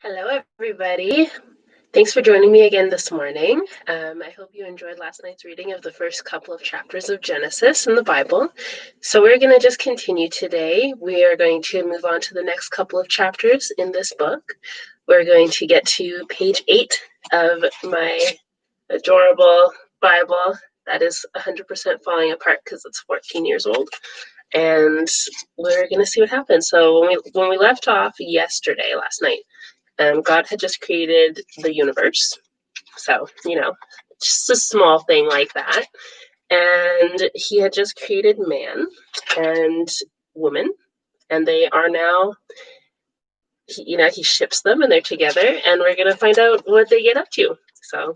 Hello, everybody. Thanks for joining me again this morning. I hope you enjoyed last night's reading of the first couple of chapters of Genesis in the Bible. So we're going to just continue today. We are going to move on to the next couple of chapters in this book. We're going to get to page 8 of my adorable Bible that is 100% falling apart because it's 14 years old. And we're going to see what happens. So when we left off yesterday, last night, God had just created the universe. So, just a small thing like that. And he had just created man and woman. And they are now, he ships them and they're together. And we're going to find out what they get up to. So,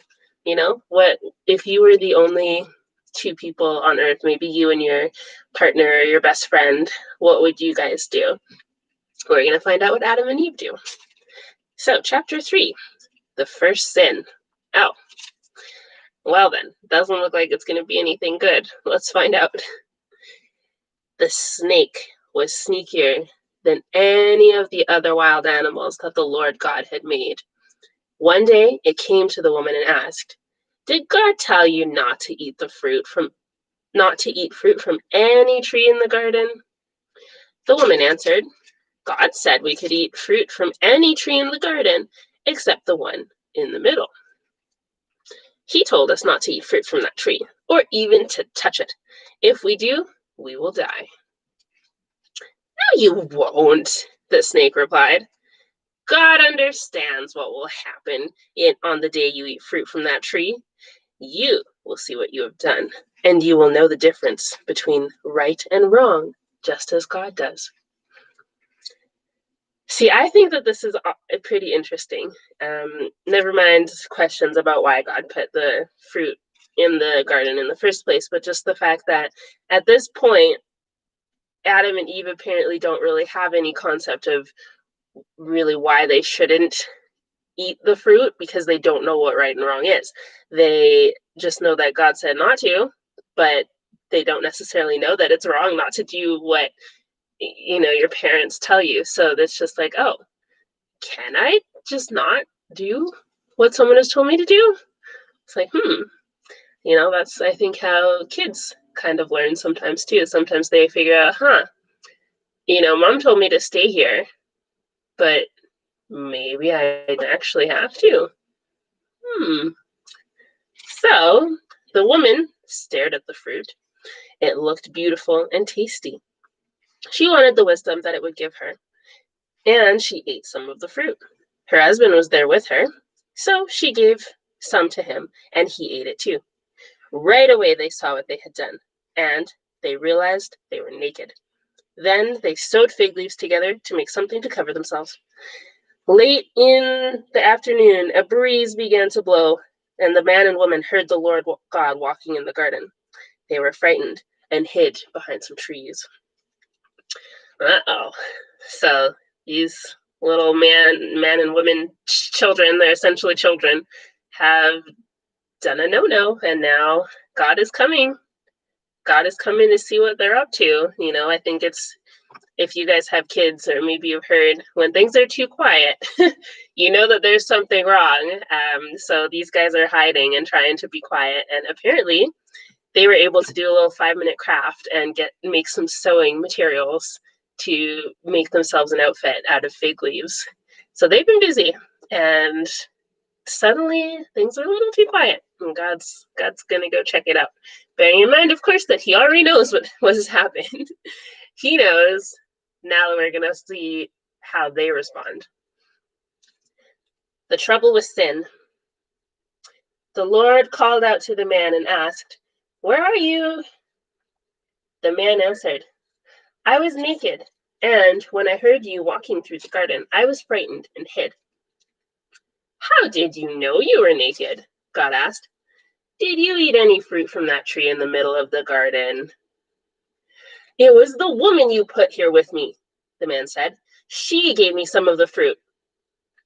what if you were the only two people on earth, maybe you and your partner or your best friend, what would you guys do? We're going to find out what Adam and Eve do. So, chapter 3, the first sin. Oh, well then, doesn't look like it's going to be anything good. Let's find out. The snake was sneakier than any of the other wild animals that the Lord God had made. One day, it came to the woman and asked, "Did God tell you not to eat fruit from any tree in the garden?" The woman answered, "God said we could eat fruit from any tree in the garden, except the one in the middle. He told us not to eat fruit from that tree, or even to touch it. If we do, we will die." "No, you won't," the snake replied. "God understands what will happen on the day you eat fruit from that tree. You will see what you have done, and you will know the difference between right and wrong, just as God does." See, I think that this is pretty interesting. Never mind questions about why God put the fruit in the garden in the first place, but just the fact that at this point, Adam and Eve apparently don't really have any concept of really why they shouldn't eat the fruit, because they don't know what right and wrong is. They just know that God said not to, but they don't necessarily know that it's wrong not to do what your parents tell you. So it's just like, oh, can I just not do what someone has told me to do? It's like, that's, I think, how kids kind of learn sometimes too. Sometimes they figure out, mom told me to stay here, but maybe I actually have to. So the woman stared at the fruit. It looked beautiful and tasty. She wanted the wisdom that it would give her, and she ate some of the fruit. Her husband was there with her, so she gave some to him, and he ate it too. Right away they saw what they had done, and they realized they were naked. Then they sewed fig leaves together to make something to cover themselves. Late in the afternoon, a breeze began to blow, and the man and woman heard the Lord God walking in the garden. They were frightened and hid behind some trees. Uh-oh. So these little man and women children, they're essentially children, have done a no-no, and now God is coming. God is coming to see what they're up to. I think it's, if you guys have kids, or maybe you've heard, when things are too quiet, you know that there's something wrong. So these guys are hiding and trying to be quiet, and apparently they were able to do a little 5-minute craft and make some sewing materials to make themselves an outfit out of fig leaves. So they've been busy, and suddenly things are a little too quiet, and God's gonna go check it out. Bearing in mind, of course, that he already knows what has happened. He knows. Now we're gonna see how they respond. The trouble with sin. The Lord called out to the man and asked, "Where are you?" The man answered, "I was naked, and when I heard you walking through the garden, I was frightened and hid." "How did you know you were naked?" God asked. "Did you eat any fruit from that tree in the middle of the garden?" "It was the woman you put here with me," the man said. "She gave me some of the fruit,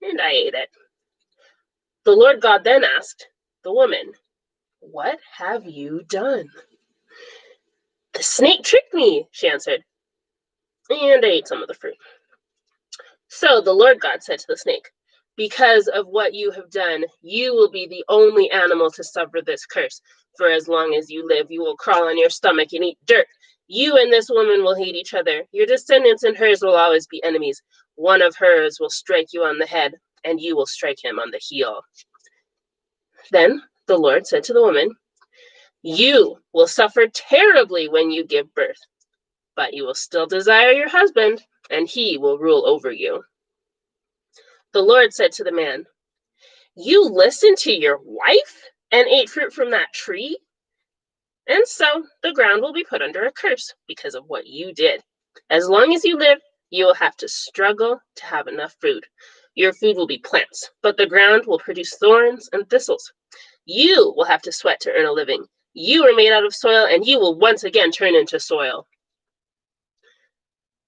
and I ate it." The Lord God then asked the woman, "What have you done?" "The snake tricked me," she answered, "and I ate some of the fruit." So the Lord God said to the snake, Because of what you have done, you will be the only animal to suffer this curse. For as long as you live, you will crawl on your stomach and eat dirt. You and this woman will hate each other. Your descendants and hers will always be enemies. One of hers will strike you on the head, and you will strike him on the heel. Then the Lord said to the woman, you will suffer terribly when you give birth, but you will still desire your husband, and he will rule over you. The Lord said to the man, you listened to your wife and ate fruit from that tree? And so the ground will be put under a curse because of what you did. As long as you live, you will have to struggle to have enough food. Your food will be plants, but the ground will produce thorns and thistles. You will have to sweat to earn a living. You are made out of soil, and you will once again turn into soil.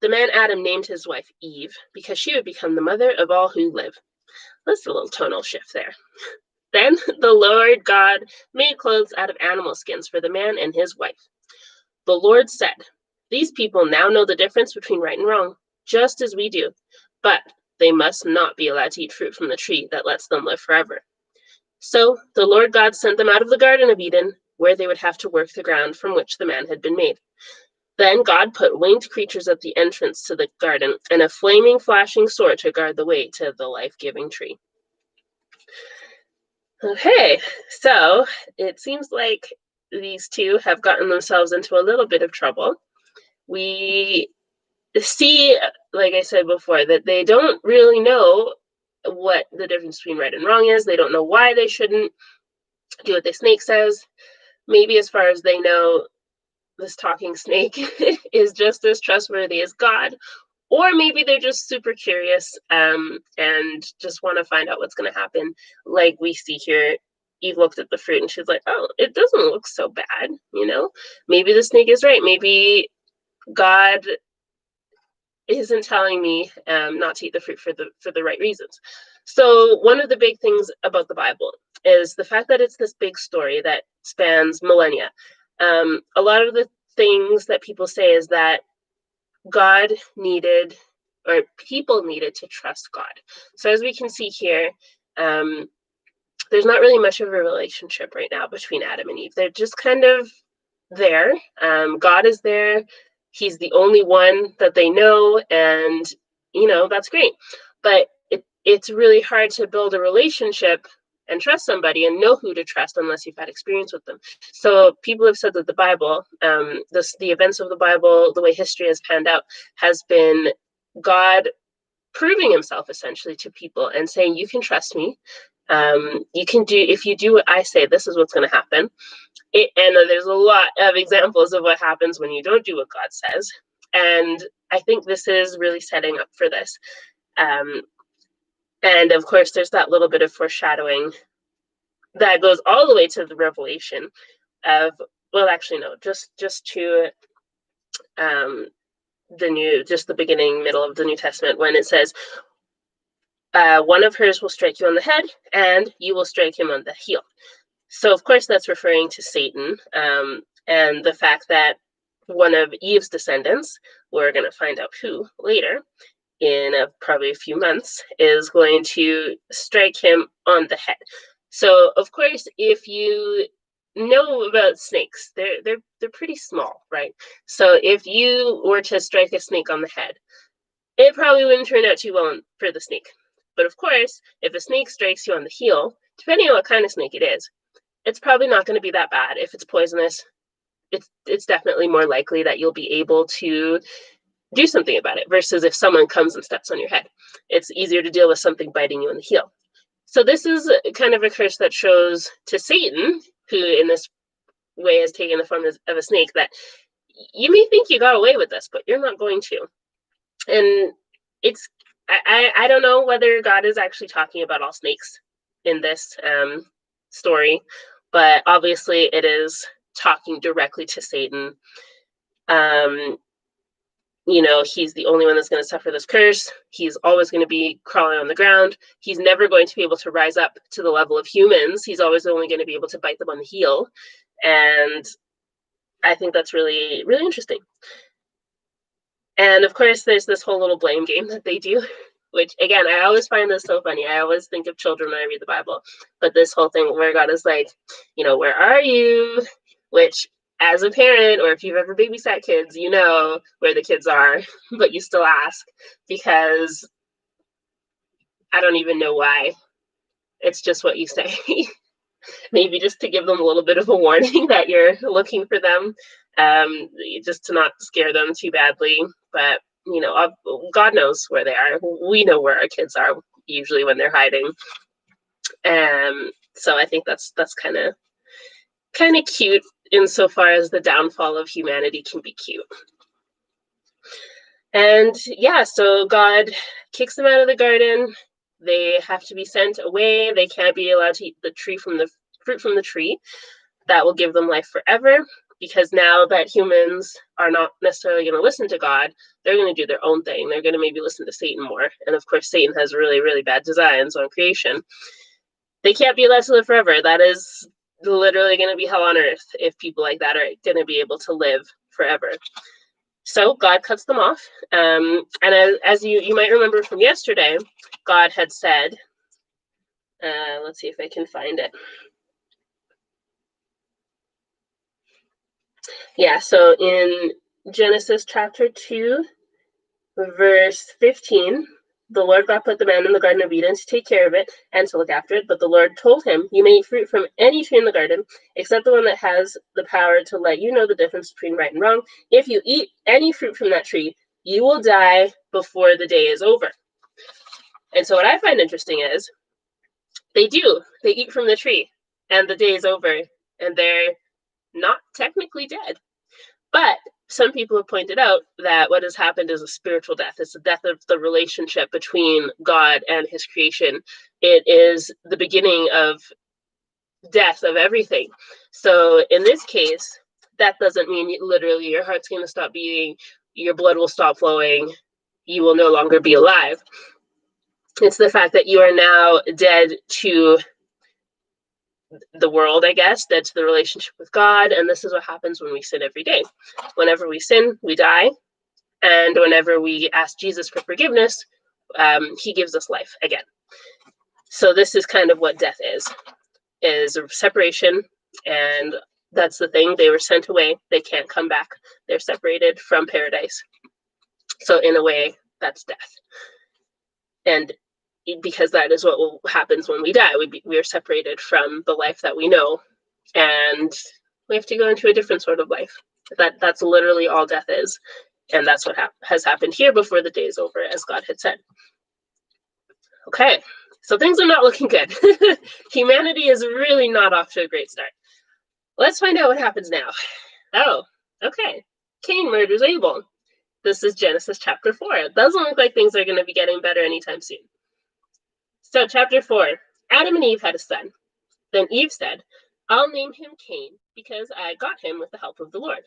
The man Adam named his wife Eve because she would become the mother of all who live. That's a little tonal shift there. Then the Lord God made clothes out of animal skins for the man and his wife. The Lord said, these people now know the difference between right and wrong, just as we do, but they must not be allowed to eat fruit from the tree that lets them live forever. So the Lord God sent them out of the Garden of Eden, where they would have to work the ground from which the man had been made. Then God put winged creatures at the entrance to the garden and a flaming, flashing sword to guard the way to the life-giving tree. Okay, so it seems like these two have gotten themselves into a little bit of trouble. We see, like I said before, that they don't really know what the difference between right and wrong is. They don't know why they shouldn't do what the snake says. Maybe as far as they know, this talking snake is just as trustworthy as God. Or maybe they're just super curious and just want to find out what's going to happen. Like we see here, Eve looked at the fruit and she's like, oh, it doesn't look so bad, you know? Maybe the snake is right. Maybe God isn't telling me not to eat the fruit for the right reasons. So one of the big things about the Bible is the fact that it's this big story that spans millennia. A lot of the things that people say is that God needed, or people needed, to trust God. So as we can see here, there's not really much of a relationship right now between Adam and Eve. They're just kind of there. God is there. He's the only one that they know, and that's great. But it's really hard to build a relationship and trust somebody and know who to trust unless you've had experience with them. So people have said that the Bible, the events of the Bible, the way history has panned out, has been God proving himself essentially to people and saying, you can trust me. You can do, if you do what I say, this is what's going to happen. And there's a lot of examples of what happens when you don't do what God says. And I think this is really setting up for this. And of course, there's that little bit of foreshadowing that goes all the way to the revelation of, well, actually, no, just to the beginning, middle of the New Testament, when it says, one of hers will strike you on the head and you will strike him on the heel. So of course that's referring to Satan, and the fact that one of Eve's descendants, we're going to find out who later, in probably a few months, is going to strike him on the head. So of course, if you know about snakes, they're pretty small, right? So if you were to strike a snake on the head, it probably wouldn't turn out too well for the snake. But of course, if a snake strikes you on the heel, depending on what kind of snake it is, it's probably not going to be that bad. If it's poisonous, it's definitely more likely that you'll be able to do something about it, versus if someone comes and steps on your head. It's easier to deal with something biting you in the heel. So this is kind of a curse that shows to Satan, who in this way has taken the form of a snake, that you may think you got away with this, but you're not going to. And I don't know whether God is actually talking about all snakes in this story, but obviously it is talking directly to Satan. He's the only one that's going to suffer this curse. He's always going to be crawling on the ground. He's never going to be able to rise up to the level of humans. He's always only going to be able to bite them on the heel. And I think that's really, really interesting. And of course, there's this whole little blame game that they do. which again, I always find this so funny. I always think of children when I read the Bible, but this whole thing where God is like, where are you? Which, as a parent, or if you've ever babysat kids, you know where the kids are, but you still ask, because I don't even know why. It's just what you say. Maybe just to give them a little bit of a warning that you're looking for them, just to not scare them too badly. But God knows where they are. We know where our kids are usually when they're hiding. So I think that's kind of cute insofar as the downfall of humanity can be cute. And yeah, so God kicks them out of the garden. They have to be sent away. They can't be allowed to eat the fruit from the tree that will give them life forever, because now that humans are not necessarily going to listen to God, they're going to do their own thing. They're going to maybe listen to Satan more. And of course, Satan has really, really bad designs on creation. They can't be allowed to live forever. That is literally going to be hell on earth if people like that are going to be able to live forever. So God cuts them off. And as you might remember from yesterday, God had said, let's see if I can find it. Yeah, so in Genesis chapter 2, verse 15, the Lord God put the man in the Garden of Eden to take care of it and to look after it. But the Lord told him, you may eat fruit from any tree in the garden, except the one that has the power to let you know the difference between right and wrong. If you eat any fruit from that tree, you will die before the day is over. And so what I find interesting is they eat from the tree and the day is over and they're not technically dead. But some people have pointed out that what has happened is a spiritual death. It's the death of the relationship between God and his creation. It is the beginning of death of everything. So in this case, that doesn't mean literally your heart's going to stop beating, your blood will stop flowing, you will no longer be alive. It's the fact that you are now dead to the world, I guess, dead to the relationship with God. And this is what happens when we sin every day. Whenever we sin, we die. And whenever we ask Jesus for forgiveness, he gives us life again. So this is kind of what death is a separation. And that's the thing. They were sent away. They can't come back. They're separated from paradise. So in a way, that's death. And because that is what happens when we die. We are separated from the life that we know, and we have to go into a different sort of life. That's literally all death is, and that's what has happened here before the day is over, as God had said. Okay, so things are not looking good. Humanity is really not off to a great start. Let's find out what happens now. Oh, okay. Cain murders Abel. This is Genesis chapter 4. It doesn't look like things are going to be getting better anytime soon. So chapter 4, Adam and Eve had a son. Then Eve said, I'll name him Cain because I got him with the help of the Lord.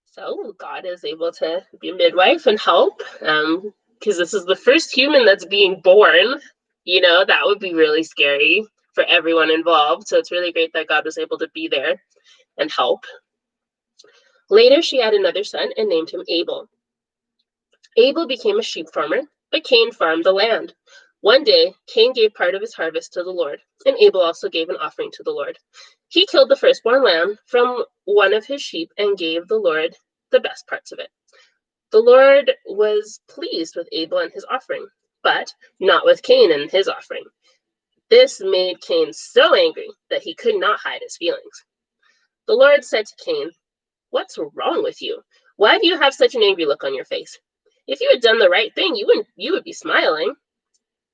So God is able to be a midwife and help, because this is the first human that's being born. That would be really scary for everyone involved. So it's really great that God was able to be there and help. Later, she had another son and named him Abel. Abel became a sheep farmer, but Cain farmed the land. One day, Cain gave part of his harvest to the Lord, and Abel also gave an offering to the Lord. He killed the firstborn lamb from one of his sheep and gave the Lord the best parts of it. The Lord was pleased with Abel and his offering, but not with Cain and his offering. This made Cain so angry that he could not hide his feelings. The Lord said to Cain, What's wrong with you? Why do you have such an angry look on your face? If you had done the right thing, you would be smiling.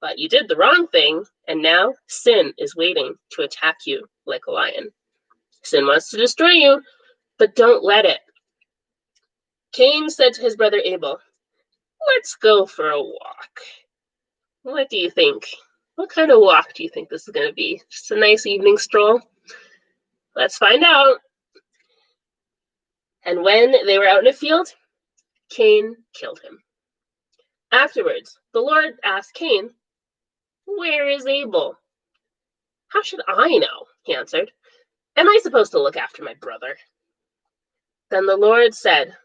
But you did the wrong thing, and now sin is waiting to attack you like a lion. Sin wants to destroy you, but don't let it. Cain said to his brother Abel, Let's go for a walk. What do you think? What kind of walk do you think this is going to be? Just a nice evening stroll? Let's find out. And when they were out in a field, Cain killed him. Afterwards, the Lord asked Cain, Where is Abel? How should I know? He answered. Am I supposed to look after my brother? Then the Lord said,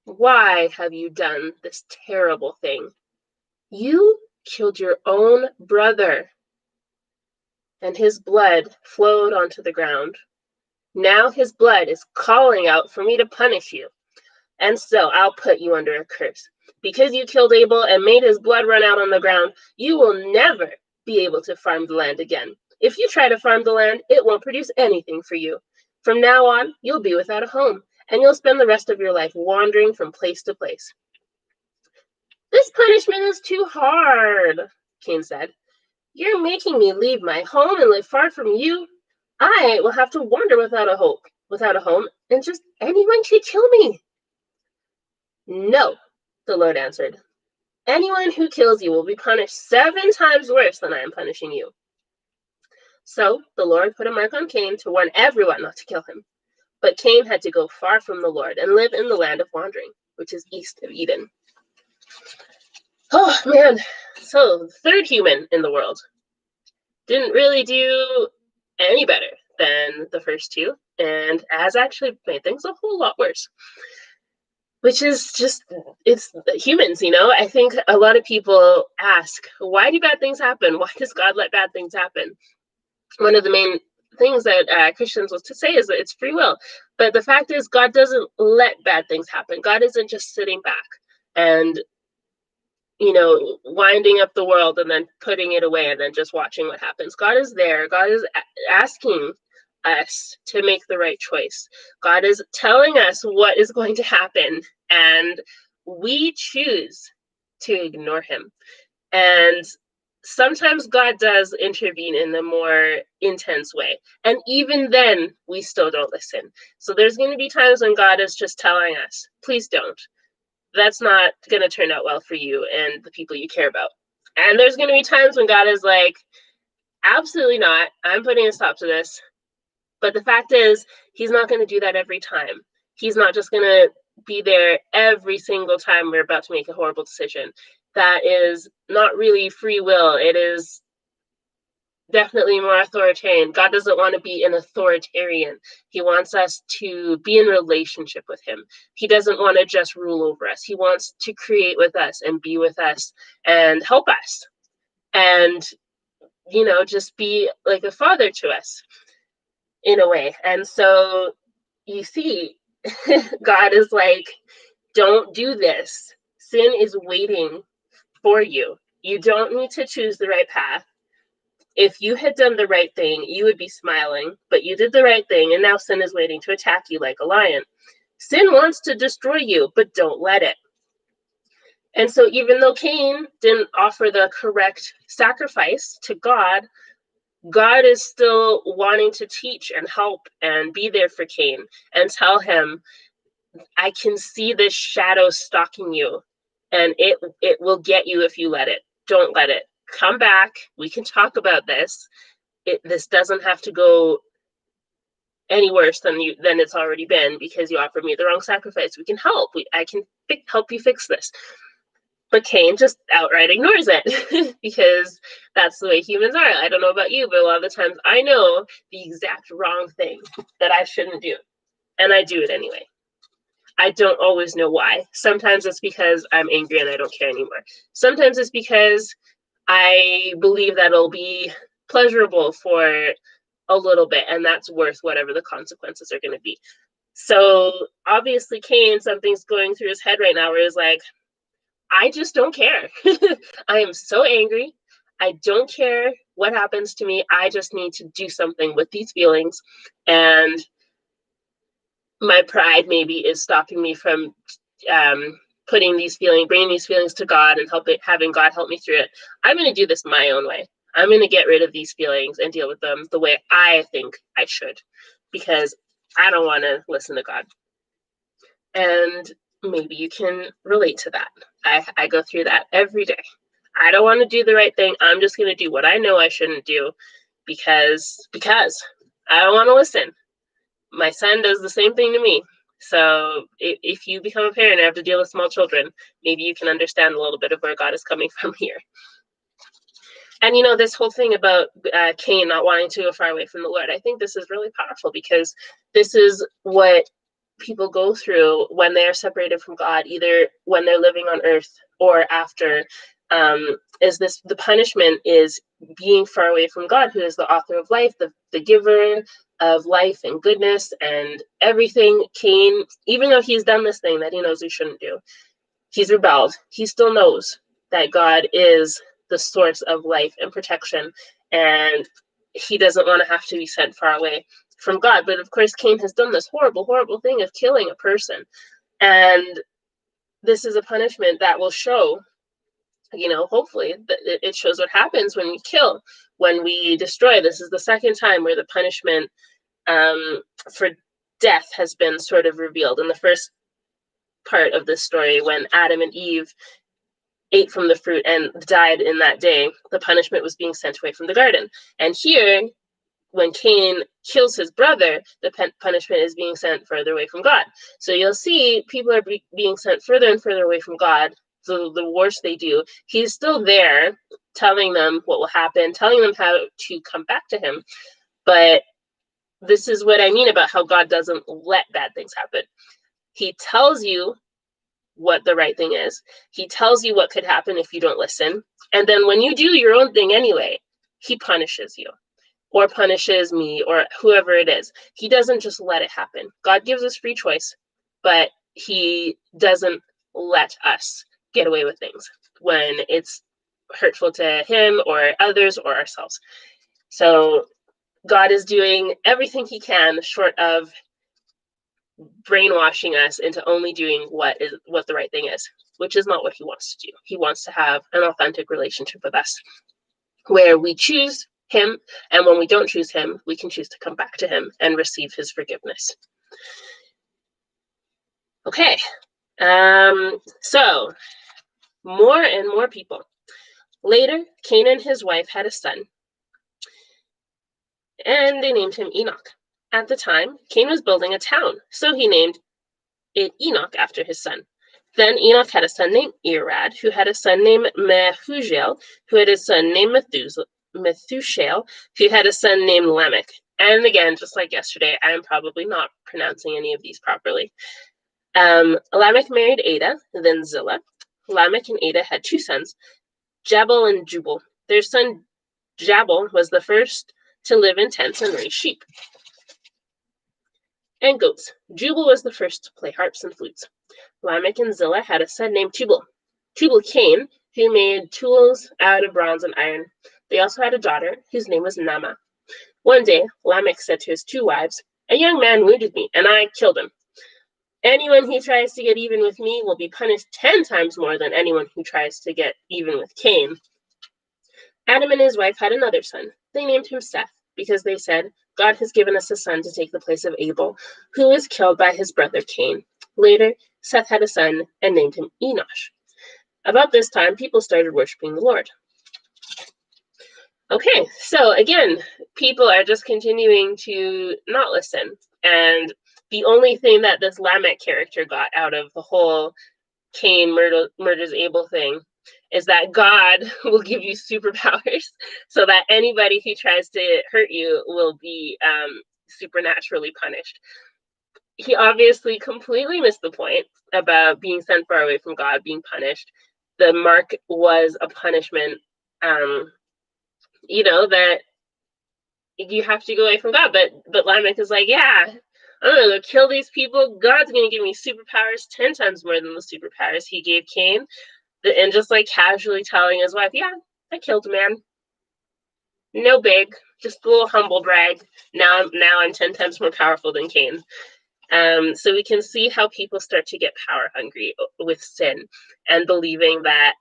Why have you done this terrible thing? You killed your own brother, and his blood flowed onto the ground. Now his blood is calling out for me to punish you, and so I'll put you under a curse. Because you killed Abel and made his blood run out on the ground, you will never be able to farm the land again. If you try to farm the land, it won't produce anything for you. From now on, you'll be without a home, and you'll spend the rest of your life wandering from place to place. This punishment is too hard, Cain said. You're making me leave my home and live far from you. I will have to wander without a home, and just anyone could kill me. No, the Lord answered. Anyone who kills you will be punished 7 times worse than I am punishing you. So the Lord put a mark on Cain to warn everyone not to kill him. But Cain had to go far from the Lord and live in the land of wandering, which is east of Eden. Oh, man. So the third human in the world didn't really do any better than the first two, and has actually made things a whole lot worse. Which is just, it's humans, you know? I think a lot of people ask, why do bad things happen? Why does God let bad things happen? One of the main things that Christians will to say is that it's free will. But the fact is, God doesn't let bad things happen. God isn't just sitting back and, winding up the world and then putting it away and then just watching what happens. God is there. God is asking us to make the right choice. God is telling us what is going to happen, and we choose to ignore him. And sometimes God does intervene in a more intense way, and even then we still don't listen. So there's going to be times when God is just telling us, please don't. That's not going to turn out well for you and the people you care about. And there's going to be times when God is like, absolutely not. I'm putting a stop to this. But the fact is, he's not going to do that every time. He's not just going to be there every single time we're about to make a horrible decision. That is not really free will. It is definitely more authoritarian. God doesn't want to be an authoritarian. He wants us to be in relationship with him. He doesn't want to just rule over us. He wants to create with us and be with us and help us. And, just be like a father to us. In a way. And so you see, God is like, don't do this. Sin is waiting for you. You don't need to choose the right path. If you had done the right thing, you would be smiling, but you did the right thing, and now sin is waiting to attack you like a lion. Sin wants to destroy you, but don't let it. And so even though Cain didn't offer the correct sacrifice to God, God is still wanting to teach and help and be there for Cain and tell him, I can see this shadow stalking you, and it will get you if you let it. Don't let it. Come back. We can talk about this. This doesn't have to go any worse than it's already been because you offered me the wrong sacrifice. We can help. I can help you fix this. But Cain just outright ignores it because that's the way humans are. I don't know about you, but a lot of the times I know the exact wrong thing that I shouldn't do, and I do it anyway. I don't always know why. Sometimes it's because I'm angry and I don't care anymore. Sometimes it's because I believe that it'll be pleasurable for a little bit, and that's worth whatever the consequences are going to be. So obviously Cain, something's going through his head right now where he's like, I just don't care. I am so angry. I don't care what happens to me. I just need to do something with these feelings. And my pride maybe is stopping me from bringing these feelings to God and having God help me through it. I'm going to do this my own way. I'm going to get rid of these feelings and deal with them the way I think I should, because I don't want to listen to God. And maybe you can relate to that. I go through that every day. I don't want to do the right thing. I'm just going to do what I know I shouldn't do because I don't want to listen. My son does the same thing to me. So if you become a parent and have to deal with small children, maybe you can understand a little bit of where God is coming from here. And, this whole thing about Cain not wanting to go far away from the Lord, I think this is really powerful because this is what people go through when they are separated from God, either when they're living on earth or after is this: the punishment is being far away from God, who is the author of life, the giver of life and goodness and everything. Cain, even though he's done this thing that he knows he shouldn't do, he's rebelled. He still knows that God is the source of life and protection, and he doesn't want to have to be sent far away from God. But of course, Cain has done this horrible, horrible thing of killing a person. And this is a punishment that will show, hopefully, that it shows what happens when we kill, when we destroy. This is the second time where the punishment for death has been sort of revealed. In the first part of this story, when Adam and Eve ate from the fruit and died in that day, the punishment was being sent away from the garden. And here, when Cain kills his brother, the punishment is being sent further away from God. So you'll see people are being sent further and further away from God. So the worse they do, he's still there telling them what will happen, telling them how to come back to him. But this is what I mean about how God doesn't let bad things happen. He tells you what the right thing is. He tells you what could happen if you don't listen. And then when you do your own thing anyway, he punishes you, or punishes me, or whoever it is. He doesn't just let it happen. God gives us free choice, but he doesn't let us get away with things when it's hurtful to him or others or ourselves. So God is doing everything he can, short of brainwashing us into only doing what the right thing is, which is not what he wants to do. He wants to have an authentic relationship with us, where we choose him, and when we don't choose him, we can choose to come back to him and receive his forgiveness. Okay, so more and more people. Later, Cain and his wife had a son, and they named him Enoch. At the time, Cain was building a town, so he named it Enoch after his son. Then Enoch had a son named Irad, who had a son named Mehujael, who had a son named Methushael, who had a son named Lamech. And again, just like yesterday, I am probably not pronouncing any of these properly. Lamech married Ada, then Zillah. Lamech and Ada had two sons, Jabal and Jubal. Their son Jabal was the first to live in tents and raise sheep and goats. Jubal was the first to play harps and flutes. Lamech and Zillah had a son named Tubal. Tubal Cain, who made tools out of bronze and iron. They also had a daughter whose name was Naamah. One day, Lamech said to his two wives, "A young man wounded me, and I killed him. Anyone who tries to get even with me will be punished 10 times more than anyone who tries to get even with Cain." Adam and his wife had another son. They named him Seth, because they said, "God has given us a son to take the place of Abel, who was killed by his brother Cain." Later, Seth had a son and named him Enosh. About this time, people started worshiping the Lord. Okay, so again, people are just continuing to not listen. And the only thing that this Lamech character got out of the whole Cain murders Abel thing is that God will give you superpowers so that anybody who tries to hurt you will be supernaturally punished. He obviously completely missed the point about being sent far away from God, being punished. The mark was a punishment, that you have to go away from God. But Lamech is like, yeah, I'm gonna go kill these people. God's gonna give me superpowers 10 times more than the superpowers he gave Cain. And just like casually telling his wife, yeah, I killed a man. No big, just a little humble brag. Now I'm 10 times more powerful than Cain. So we can see how people start to get power hungry with sin and believing that,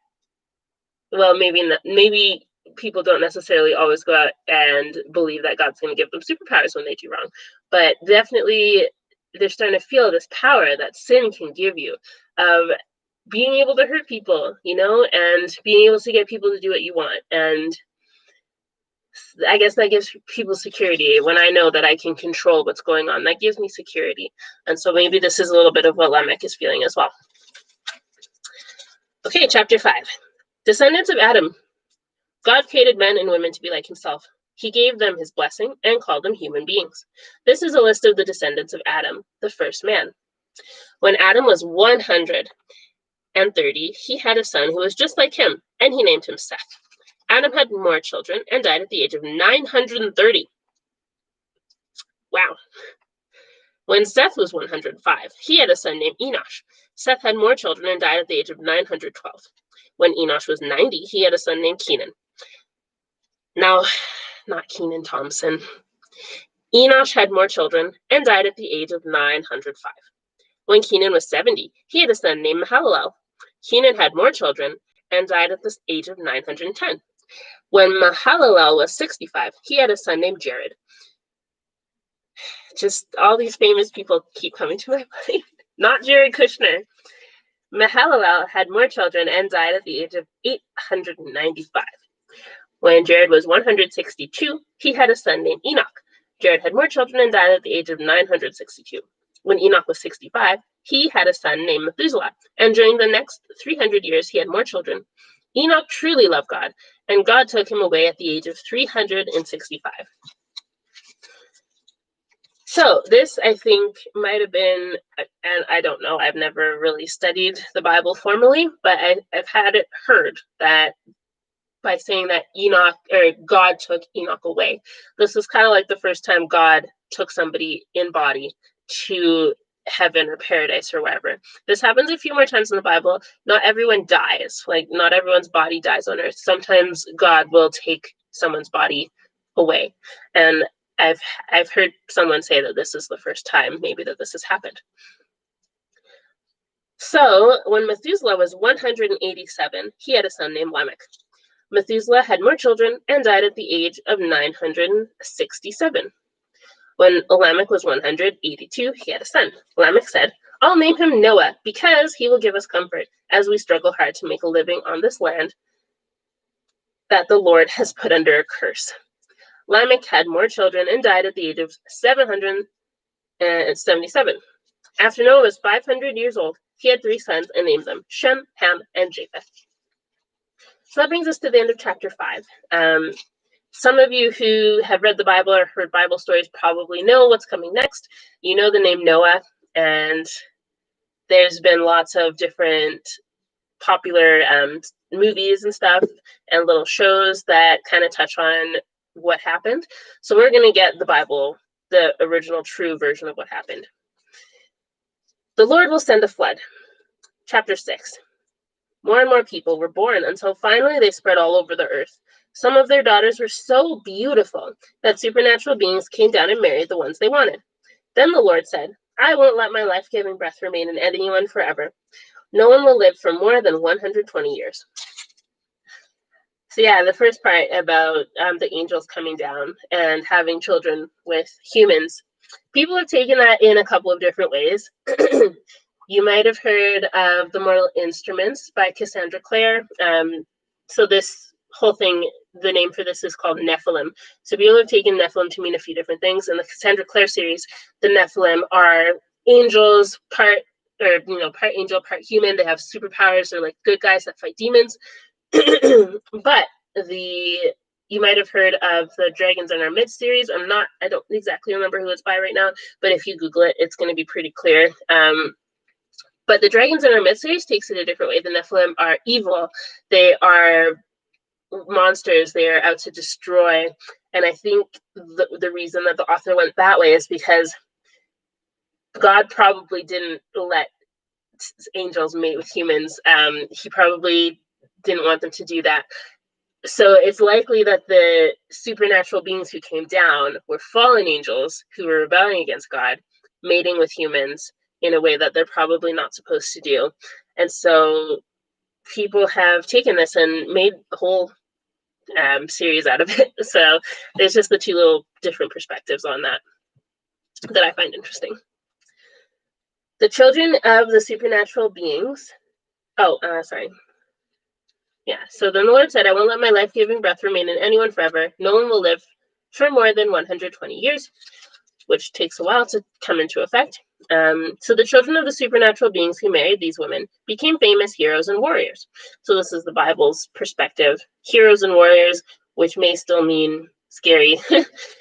well, maybe people don't necessarily always go out and believe that God's going to give them superpowers when they do wrong, but definitely they're starting to feel this power that sin can give you of being able to hurt people, and being able to get people to do what you want. And I guess that gives people security. When I know that I can control what's going on, that gives me security. And so maybe this is a little bit of what Lamech is feeling as well. Okay, chapter 5. Descendants of Adam. God created men and women to be like himself. He gave them his blessing and called them human beings. This is a list of the descendants of Adam, the first man. When Adam was 100, and 30, he had a son who was just like him, and he named him Seth. Adam had more children and died at the age of 930. Wow. When Seth was 105, he had a son named Enoch. Seth had more children and died at the age of 912. When Enoch was 90, he had a son named Kenan. Now, not Kenan Thompson. Enoch had more children and died at the age of 905. When Kenan was 70, he had a son named Mahalalel. Kenan had more children and died at the age of 910. When Mahalalel was 65, he had a son named Jared. Just all these famous people keep coming to my mind. Not Jared Kushner. Mahalalel had more children and died at the age of 895. When Jared was 162, he had a son named Enoch. Jared had more children and died at the age of 962. When Enoch was 65, he had a son named Methuselah, and during the next 300 years, he had more children. Enoch truly loved God, and God took him away at the age of 365. So this, I think, might have been, and I don't know, I've never really studied the Bible formally, but I've had it heard that by saying that Enoch, or God took Enoch away, this is kind of like the first time God took somebody in body to heaven or paradise or wherever. This happens a few more times in the Bible. Not everyone dies. Like, not everyone's body dies on earth. Sometimes God will take someone's body away. And I've heard someone say that this is the first time maybe that this has happened. So when Methuselah was 187, he had a son named Lamech. Methuselah had more children and died at the age of 967. When Lamech was 182, he had a son. Lamech said, "I'll name him Noah because he will give us comfort as we struggle hard to make a living on this land that the Lord has put under a curse." Lamech had more children and died at the age of 777. After Noah was 500 years old, he had 3 sons and named them Shem, Ham, and Japheth. So that brings us to the end of chapter 5. Some of you who have read the Bible or heard Bible stories probably know what's coming next. You know the name Noah, and there's been lots of different popular movies and stuff and little shows that kind of touch on what happened. So we're going to get the Bible, the original true version of what happened. The Lord will send a flood. Chapter 6. More and more people were born until finally they spread all over the earth. Some of their daughters were so beautiful that supernatural beings came down and married the ones they wanted. Then the Lord said, "I won't let my life-giving breath remain in anyone forever. No one will live for more than 120 years. So yeah, the first part about the angels coming down and having children with humans, people have taken that in a couple of different ways. You might have heard of The Mortal Instruments by Cassandra Clare. So this whole thing, the name for this is called Nephilim. So people have taken Nephilim to mean a few different things. In the Cassandra Clare series, the Nephilim are angels, part angel, part human. They have superpowers. They're like good guys that fight demons. But you might have heard of the Dragons in Our Midst series. I don't exactly remember who it's by right now, but if you Google it, it's going to be pretty clear. But the Dragons in Our Midst series takes it a different way. The Nephilim are evil. They are monsters. They are out to destroy. And I think the reason that the author went that way is because God probably didn't let angels mate with humans. He probably didn't want them to do that. So it's likely that the supernatural beings who came down were fallen angels who were rebelling against God, mating with humans in a way that they're probably not supposed to do. And so people have taken this and made a whole series out of it. So there's just the two little different perspectives on that I find interesting. The children of the supernatural beings. So then the Lord said, "I won't let my life-giving breath remain in anyone forever. No one will live for more than 120 years, which takes a while to come into effect. So the children of the supernatural beings who married these women became famous heroes and warriors." So this is the Bible's perspective. Heroes and warriors, which may still mean scary.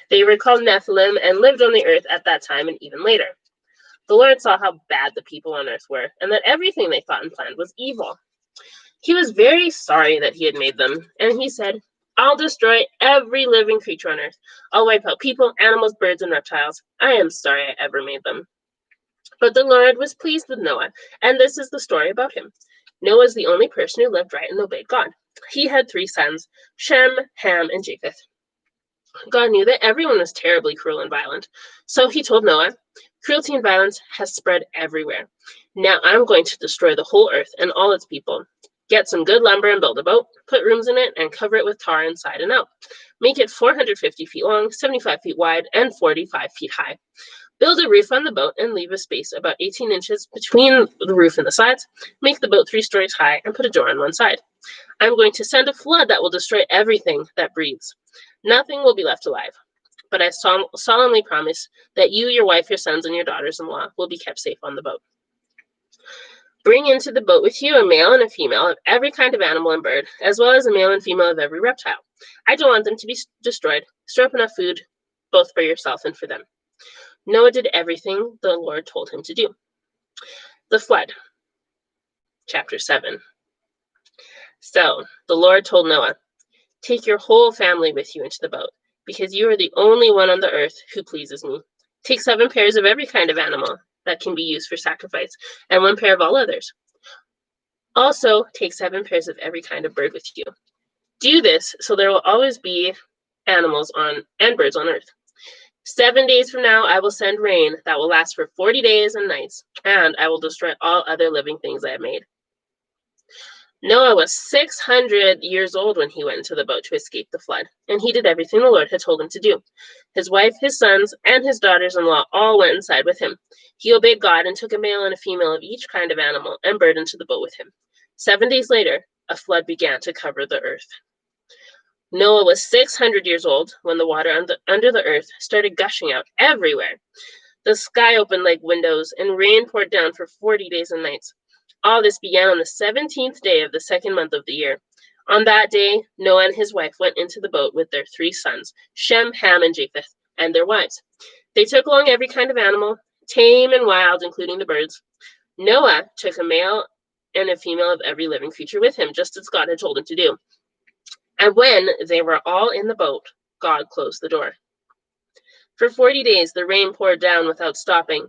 They were called Nephilim and lived on the earth at that time and even later. The Lord saw how bad the people on earth were, and that everything they thought and planned was evil. He was very sorry that he had made them, and he said, I'll destroy every living creature on earth. I'll wipe out people, animals, birds, and reptiles. I am sorry I ever made them. But the Lord was pleased with Noah, and this is the story about him. Noah is the only person who lived right and obeyed God. He had 3 sons, Shem, Ham, and Japheth. God knew that everyone was terribly cruel and violent, so he told Noah, cruelty and violence has spread everywhere. Now I'm going to destroy the whole earth and all its people. Get some good lumber and build a boat, put rooms in it, and cover it with tar inside and out. Make it 450 feet long, 75 feet wide, and 45 feet high. Build a roof on the boat and leave a space about 18 inches between the roof and the sides. Make the boat 3 stories high and put a door on one side. I'm going to send a flood that will destroy everything that breathes. Nothing will be left alive. But I solemnly promise that you, your wife, your sons, and your daughters-in-law will be kept safe on the boat. Bring into the boat with you a male and a female of every kind of animal and bird, as well as a male and female of every reptile. I don't want them to be destroyed. Store up enough food, both for yourself and for them. Noah did everything the Lord told him to do. The flood. Chapter 7. So the Lord told Noah, take your whole family with you into the boat, because you are the only one on the earth who pleases me. Take 7 pairs of every kind of animal that can be used for sacrifice, and 1 pair of all others. Also, take 7 pairs of every kind of bird with you. Do this so there will always be animals and birds on earth. 7 days from now, I will send rain that will last for 40 days and nights, and I will destroy all other living things I have made. Noah was 600 years old when he went into the boat to escape the flood, and he did everything the Lord had told him to do. His wife, his sons, and his daughters-in-law all went inside with him. He obeyed God and took a male and a female of each kind of animal and bird into the boat with him. 7 days later, a flood began to cover the earth. Noah was 600 years old when the water under the earth started gushing out everywhere. The sky opened like windows, and rain poured down for 40 days and nights. All this began on the 17th day of the 2nd month of the year. On that day, Noah and his wife went into the boat with their 3 sons, Shem, Ham, and Japheth, and their wives. They took along every kind of animal, tame and wild, including the birds. Noah took a male and a female of every living creature with him, just as God had told him to do. And when they were all in the boat, God closed the door. For 40 days, the rain poured down without stopping,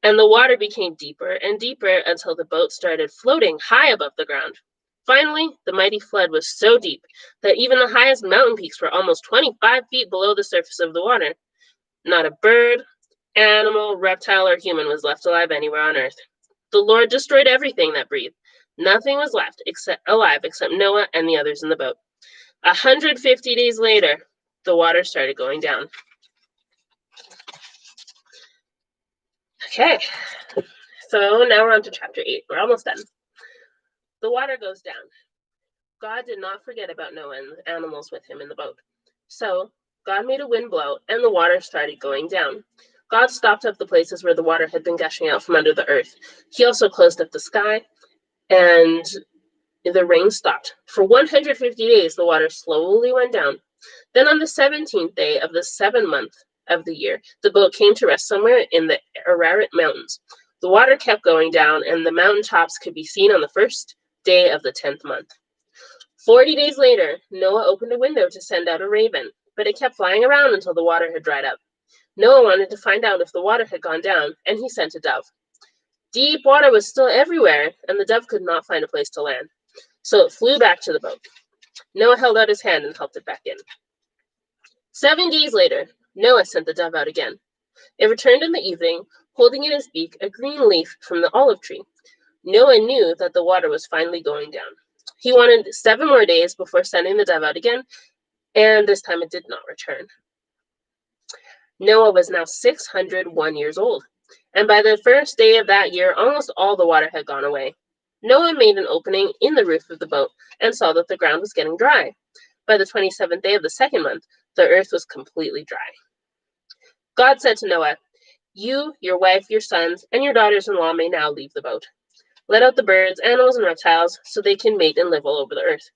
and the water became deeper and deeper until the boat started floating high above the ground. Finally, the mighty flood was so deep that even the highest mountain peaks were almost 25 feet below the surface of the water. Not a bird, animal, reptile, or human was left alive anywhere on earth. The Lord destroyed everything that breathed. Nothing was left alive except Noah and the others in the boat. 150 days later, the water started going down. Okay, so now we're on to chapter 8. We're almost done. The water goes down. God did not forget about Noah and the animals with him in the boat. So God made a wind blow, and the water started going down. God stopped up the places where the water had been gushing out from under the earth. He also closed up the sky, and the rain stopped. For 150 days, the water slowly went down. Then on the 17th day of the 7th month of the year, the boat came to rest somewhere in the Ararat Mountains. The water kept going down, and the mountain tops could be seen on the 1st day of the 10th month. 40 days later, Noah opened a window to send out a raven, but it kept flying around until the water had dried up. Noah wanted to find out if the water had gone down, and he sent a dove. Deep water was still everywhere, and the dove could not find a place to land. So it flew back to the boat. Noah held out his hand and helped it back in. 7 days later, Noah sent the dove out again. It returned in the evening, holding in its beak a green leaf from the olive tree. Noah knew that the water was finally going down. He wanted 7 more days before sending the dove out again, and this time it did not return. Noah was now 601 years old, and by the 1st day of that year, almost all the water had gone away. Noah made an opening in the roof of the boat and saw that the ground was getting dry. By the 27th day of the 2nd month, the earth was completely dry. God said to Noah, "You, your wife, your sons, and your daughters-in-law may now leave the boat. Let out the birds, animals, and reptiles so they can mate and live all over the earth."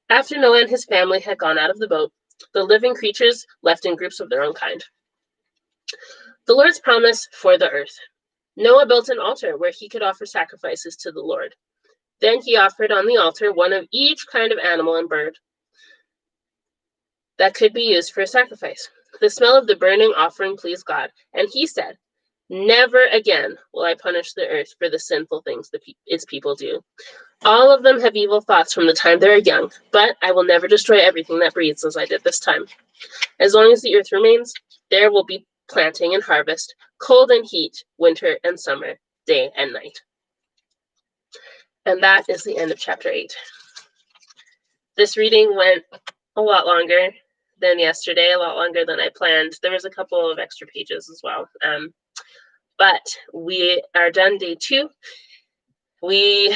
After Noah and his family had gone out of the boat, the living creatures left in groups of their own kind. The Lord's promise for the earth. Noah built an altar where he could offer sacrifices to the Lord. Then he offered on the altar one of each kind of animal and bird that could be used for a sacrifice. The smell of the burning offering pleased God, and he said, "Never again will I punish the earth for the sinful things its people do. All of them have evil thoughts from the time they are young, but I will never destroy everything that breathes as I did this time. As long as the earth remains, there will be planting and harvest, cold and heat, winter and summer, day and night." And that is the end of chapter 8. This reading went a lot longer than yesterday, a lot longer than I planned. There was a couple of extra pages as well. But we are done day 2. We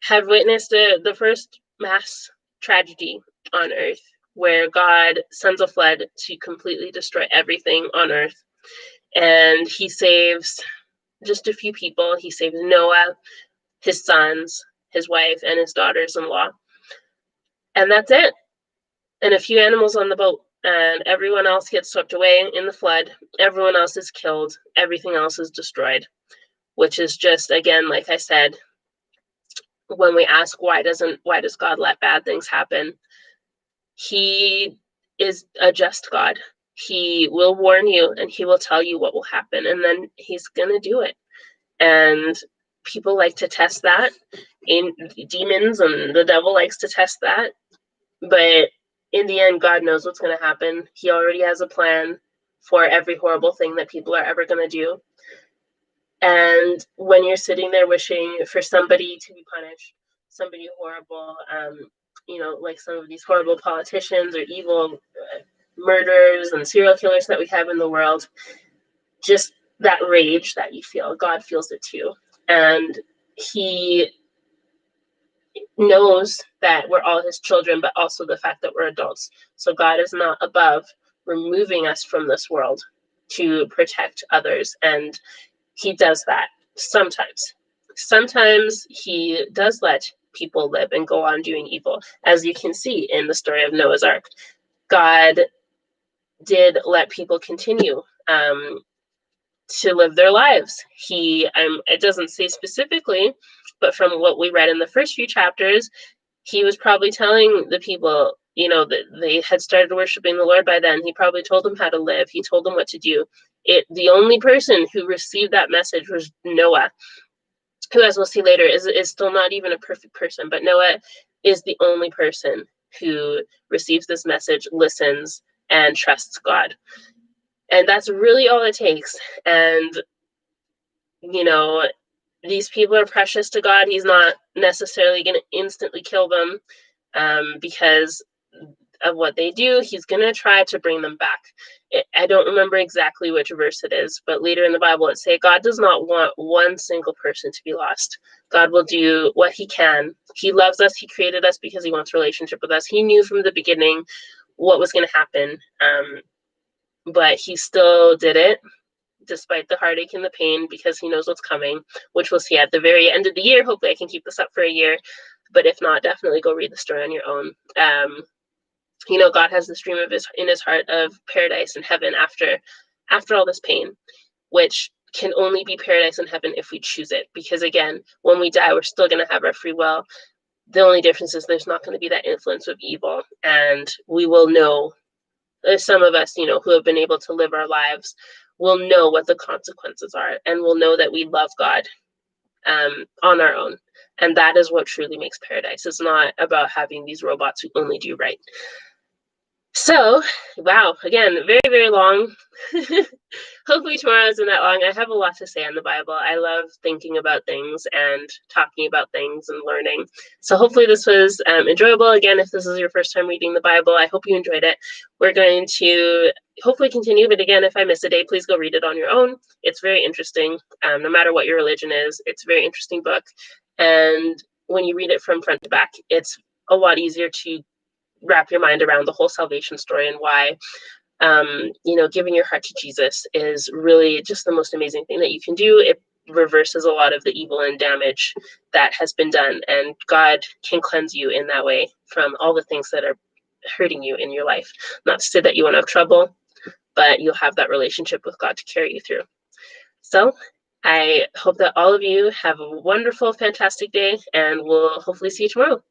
have witnessed the first mass tragedy on earth, where God sends a flood to completely destroy everything on earth. And he saves just a few people. He saves Noah, his sons, his wife, and his daughters-in-law. And that's it. And a few animals on the boat. And everyone else gets swept away in the flood. Everyone else is killed. Everything else is destroyed. Which is just, again, like I said, when we ask why does God let bad things happen, he is a just God. He will warn you and he will tell you what will happen, and then he's gonna do it. And people like to test that, in demons and the devil likes to test that, but in the end, God knows what's going to happen. He already has a plan for every horrible thing that people are ever going to do. And when you're sitting there wishing for somebody to be punished, somebody horrible, like some of these horrible politicians or evil murderers and serial killers that we have in the world, just that rage that you feel, God feels it too. And he knows that we're all his children, but also the fact that we're adults. So God is not above removing us from this world to protect others. And he does that sometimes. Sometimes he does let people live and go on doing evil. As you can see in the story of Noah's Ark, God did let people continue to live their lives. It doesn't say specifically, but from what we read in the first few chapters, he was probably telling the people, that they had started worshiping the Lord by then. He probably told them how to live. He told them what to do. The only person who received that message was Noah, who, as we'll see later, is still not even a perfect person. But Noah is the only person who receives this message, listens, and trusts God. And that's really all it takes. And, these people are precious to God. He's not necessarily going to instantly kill them because of what they do. He's going to try to bring them back. I don't remember exactly which verse it is, but later in the Bible it says God does not want one single person to be lost. God will do what he can. He loves us. He created us because he wants a relationship with us. He knew from the beginning what was going to happen, but he still did it despite the heartache and the pain, because he knows what's coming, which we'll see at the very end of the year. Hopefully I can keep this up for a year, but if not, definitely go read the story on your own. God has this dream in his heart of paradise and heaven after all this pain, which can only be paradise and heaven if we choose it. Because again, when we die, we're still going to have our free will. The only difference is there's not going to be that influence of evil, and we will know. Some of us, who have been able to live our lives, will know what the consequences are, and will know that we love God on our own. And that is what truly makes paradise. It's not about having these robots who only do right. So, wow, again, very, very long. Hopefully tomorrow isn't that long. I have a lot to say on the Bible. I love thinking about things and talking about things and learning. So hopefully this was enjoyable. Again, if this is your first time reading the Bible, I hope you enjoyed it. We're going to hopefully continue, but again, if I miss a day, please go read it on your own. It's very interesting. No matter what your religion is, it's a very interesting book. And when you read it from front to back, it's a lot easier to wrap your mind around the whole salvation story and why giving your heart to Jesus is really just the most amazing thing that you can do. It reverses a lot of the evil and damage that has been done, and God can cleanse you in that way from all the things that are hurting you in your life. Not to say that you won't have trouble, but you'll have that relationship with God to carry you through. So, wow, again, very, very long. Hopefully tomorrow isn't that long. I have a lot to say on the Bible. I love thinking about things and talking about things and learning. So hopefully this was enjoyable. Again, if I miss a day, please go read it on your own. It's very interesting. No matter what your religion is, it's very interesting book. And when you read it from front to back, it's a lot easier to wrap your mind around the whole salvation story and why God can cleanse you in that way from all the things that are hurting you in your life. Not to say that you won't have trouble, but you'll have that relationship with God to carry you through. So I hope that all of you have a wonderful, fantastic day, and we'll hopefully see you tomorrow.